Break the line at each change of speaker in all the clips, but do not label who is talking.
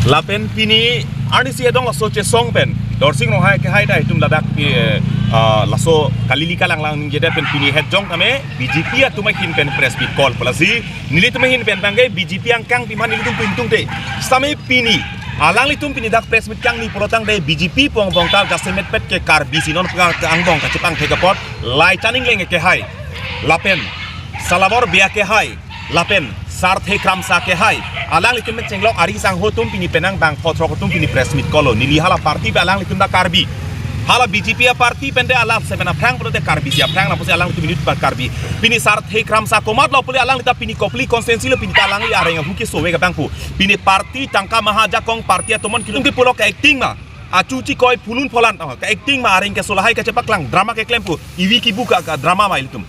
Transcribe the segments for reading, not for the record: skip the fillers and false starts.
Lapen pini ani si edong laso che song pen dorsing Ronghang ke hai dai tum ladak laso kalili kalang lang jeda pen pini head jong kame BJP atumai hin pen press bit call polasi nili tumai hin pen bangai BJP ang kang piman nili tum pintung te same pini alang litum pini dak press bit kang ni porotang dai BJP pong bong tal gasemet pet ke kar bisi non ka ang bong ka chepang thegapot lai chaning lenge ke hai lapen salabor bia ke hai lapen sarthe kramsa ke hai alang litum met cenglok ari sang hotum pini penang bang photro hotum pini press meet kolo nili hala party be alang litum da karbi hala BJP a party pende alam sebena prang prote karbi sia prang na pose alang litum minute par karbi pini sarthe kramsa komat lo puli alang lita pini kopli konsensi lo pini talang i arenga huki sowe ga bangku pini party tangka mahaja kong party atomon kilung di pulo ka acting ma acuci koi punun polan ka acting ma areng ke solahai ka cepak lang drama ke klempu iwi ki buka ka drama ma litum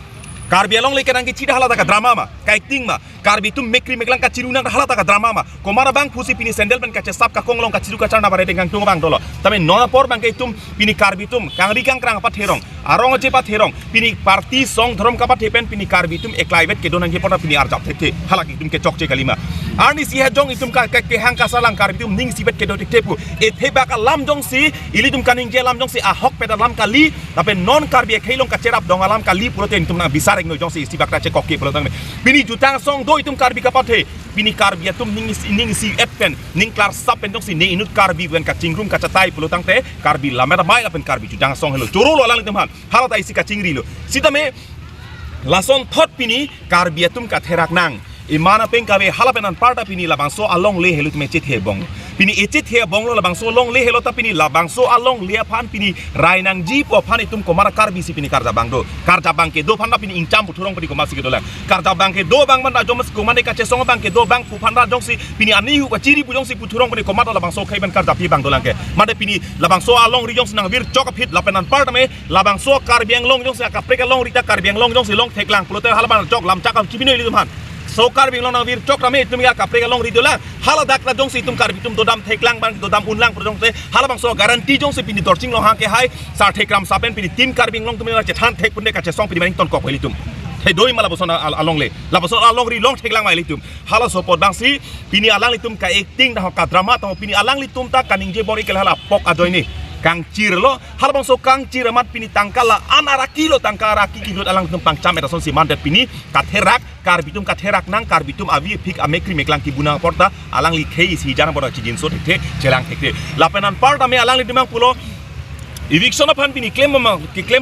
karbi along lekan angki cida halata ka drama ma ka acting ma karbi tum mekri meklang ka ciruna ka halata ka drama ma komara bang pusi pini sendel pen ka cesap ka konglong ka ciru ka charna bare dengan tung bang dolo tame nona por bang ke tum pini karbi tum kangri kang krang pa therong arong je pa therong pini party song dhrom ka pa thepen pini karbi tum eklaivet ke donang ke pora pini arjap the halaki tum ke chokche kalima arni si ha jong itum ka ke hang ka salang karbi tum ning sibet ke do tepu e theba ka lam jong si ili tum kaning je lam jong si ahok pe lam kali tapi non karbi khailong ka cerap dong alam kali protein tum na bisar no jong si istibak ra che kokke pro tang pini jutang song do itum karbi ka pathe pini karbi tum ning si etpen ning klar sap pen jong si ne inut karbi wen ka cingrum ka chatai pro tang te karbi lamera mai apen karbi jutang song hello choro lo alang tum han halata isi ka cingri lo sitame lason thot pini karbi tum ka therak nang imana peng kawe halapenan parta pini labangso along le helu tume chit he bong pini echit he bong lo labangso long le helo ta pini labangso along le phan pini rainang ji po phan itum komara karbi si pini karja bang do karja bang ke do phan pini ingcham puthurong pini komasi ke dolang karja bang ke do bang man da jomas komane ka che song bang ke do bang pu phan da jong si pini ani hu ka chiri pu jong si puthurong pini komata labangso khai ban karja pi bang dolang ke made pini labangso along ri jong sinang vir chok phit lapenan parta me labangso karbiang long jong si ka preka long rita karbiang long jong si long theklang pulote halaban chok lam chakam chibino li tum han sokar bing long na vir chok rame tum ya kapre long ri dola hala dak na jong si tum kar bitum dodam theklang bang dodam unlang pro jong se hala bang so garanti jong si pini dorsing Ronghang ke hai sar thekram sapen pini tim kar bing long tum ya che than thek punne ka che song pini bang ton kok heli tum thei doi mala bosona along le la boson along ri long theklang mai litum hala so pod bang si pini alang litum ka acting da ka drama ta pini alang litum ta kaning je bori kel hala pok adoi ni kang cir lo hal bang so kang cir amat pini tangkala anara kilo tangkara kilo alang tumpang camet ason si mandat pini katherak karbitum katherak nang karbitum avi pik amekri meklang kibuna porta alang li khei si jana bora chijin so the chelang thekte lapenan parta me alang li dimang pulo eviction of pini claim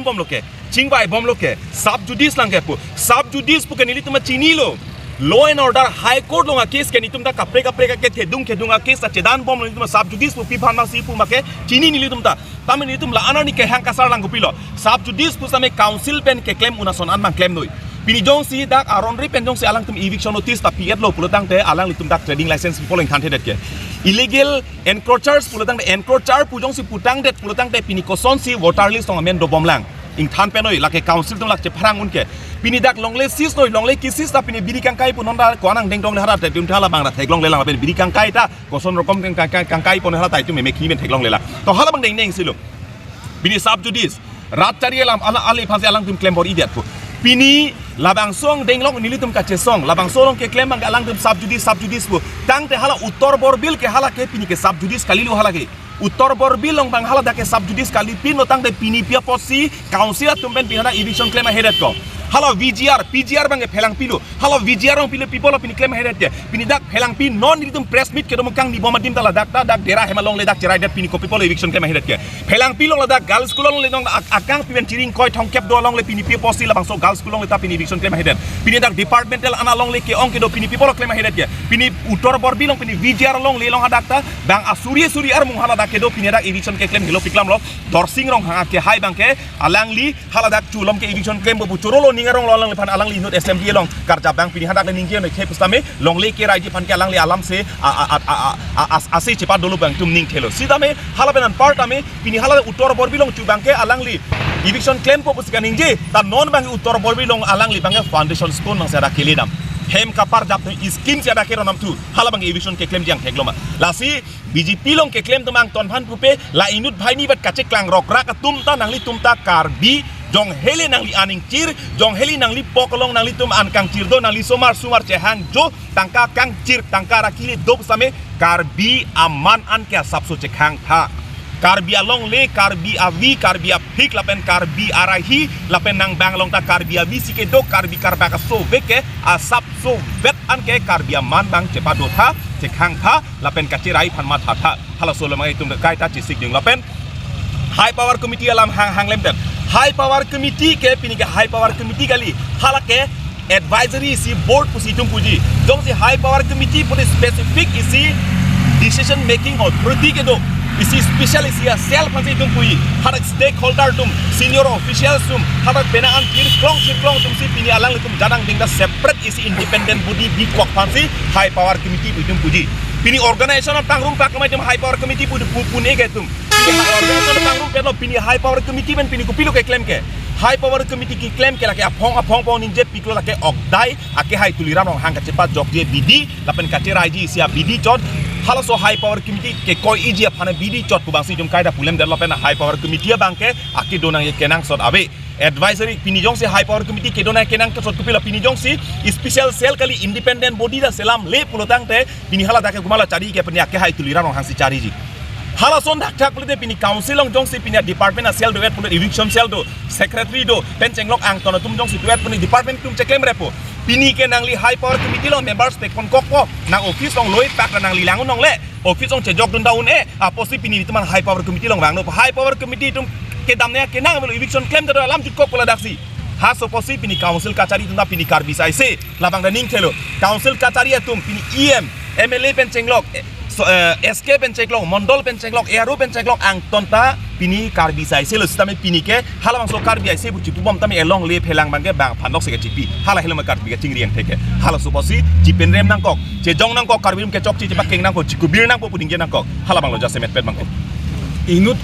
bom loke chingbai bom loke sub judice lang ke pu sub judice pu kenili tuma chini lo law and order high court longa case ke nitum da kapre ke thedung khedunga case ta chedan bom nitum sub judice pu piphan ma si pu make chini nilitum ta tame nitum la anani ke hang kasar lang gupilo sub judice pu same council pen ke claim unason an mang claim noi pini jong si dak aron ri pen jong si alang tum eviction notice ta piet lo pulutang te alang litum dak trading license following than det ke illegal encroachers pulutang de encroacher pu jong si putang det pulutang te pini koson si voter list tong amen do bom lang ing than penoi lake council tong lak che pharang unke pini dak longle sis noi longle kisis ta pini biri kangkai pun nonda konang deng dong le hara te tum thala bang ra thek long le lang pen biri kangkai ta koson rokom kangkai pon hala tai tu me khi men thek long le la to hala bang deng silo pini sub judice rat chari alam ala ali phase alang tum claim bor idiat pu pini labang song deng long nilitum ka che song labang song ke claim bang alang tum sub judice pu tang te hala uttor bor bil ke hala ke pini ke sub judice kalilu hala ke Uttor Borbil long bang hala dake subjudice kali pin notang de pini pia posi council tumpen pihana eviction claim hedet ko. Halo VGR, PGR bang phelang pilu. Halo VGR ong pilu people pini claim hedet ya. Pini dak phelang pin non ditum press meet kedo mukang di boma dim tala dak dera hemalong le dak cerai dat pini ko people eviction claim hedet ya. Phelang pilu la dak girls school long le dong akang pimen ciring koi thong kep do long le pini pia posi la bang so girls school long le ta pini eviction claim hedet. Pini dak departmental ana long le ke ong kedo pini people claim hedet ya. Pini Uttor Borbil long pini VGR long le long hadak ta bang asuri ar mung hala dak kedo pini dak eviction ke claim hilo piklam lo Dorsing Ronghang ke hai bang ke alangli hala dak chulom ke eviction claim bu churolo ningarong long pan alang li nut SMD long karja bang pini hadak le ningke ne kepu stame long le ke raji pan ke alang li alam se ase cepat dulu bang tum ning thelo sidame hala benan part ame pini hala Uttor Borbil long chu bang ke alang li eviction claim ko pusika ningje ta non bang Uttor Borbil long alang li bang foundation stone mang sada keledam hem kapar jap skim se ada kero nam tu hala bang eviction ke claim jang thekloma lasi BJP long ke claim tumang ton phan pupe la inut bhai ni bat kache klang rok ra ka tum ta nangli tum ta karbi jong hele nangli aning cir jong heli nangli pokolong nangli tum an kang cir do nangli sumar chehang jo tangka kang cir tangka rakili dob same karbi aman an ke sapso chekhang tha karbi along le karbi avi karbi aphik lapen karbi arahi lapen nang bang long ta karbi avi sike do karbi karba ka so veke asap so vet an ke karbi aman bang cepa do tha chekhang tha lapen kacirai phan ma tha tha hala solo mai tum kai ta chisik ding lapen high power committee alam hang lemten high power committee ke pini ke high power committee kali hala ke advisory si board pusi tum puji jong si high power committee pun specific isi decision making authority ke do isi special isi self pasi tum pui hadak stakeholder tum senior officials tum hadak benaan klong tum si pini alang tum jadang ding da separate isi independent body bi kwak pasi high power committee tum puji pini organization of tangrum pak mai tum high power committee pune ke tum organization of tangrum ke no pini high power committee ben pini kupilu ke claim ke high power committee ki claim ke lake apong pong ninje piklo lake okdai ake hai tuliram Ronghang ka cepat jogje bidi lapen kate raji sia bidi chot hala so high power committee ke koi iji phane bidi chot ku bangsi jum kaida pulem development high power committee bangke ake donang ye kenang sot abe advisory pinijong si high power committee ke donang kenang ke sot kupila pinijong si special cell kali independent body da selam le pulotang te pini hala dake gumala cari ke peni ake hai tuliram Ronghang si cari ji hala son dak pulite pini council long jong si pini department sel do pulite eviction sel do secretary do pencenglok ang tono tum jong si duet puni department tum ceklem repo pini ke nangli high power committee long members te kon kokpo nang office long loi pak nangli langun nong le office long cejok dun daun aposi pini teman high power committee long wang no high power committee tum ke damne ke nang eviction claim do alam jukok pula daksi ha soposi pini council kacari tunda pini karbisai se labang daning thelo council kacari tum pini MLA pencenglok SK penceklong mondol penceklong ERU penceklong ang tonta pini karbisai se lostame pini ke hala bang so karbi ai se bu cipu bom tami elong le phelang bang ke bang phandok se ke cipi hala helma karbi ke cingriang theke hala suposi cipen rem nang kok ce jong nang kok karbim ke chok ci bak keng nang ko cikubir nang ko puding nang kok hala bang lo jase met pet bang ko inut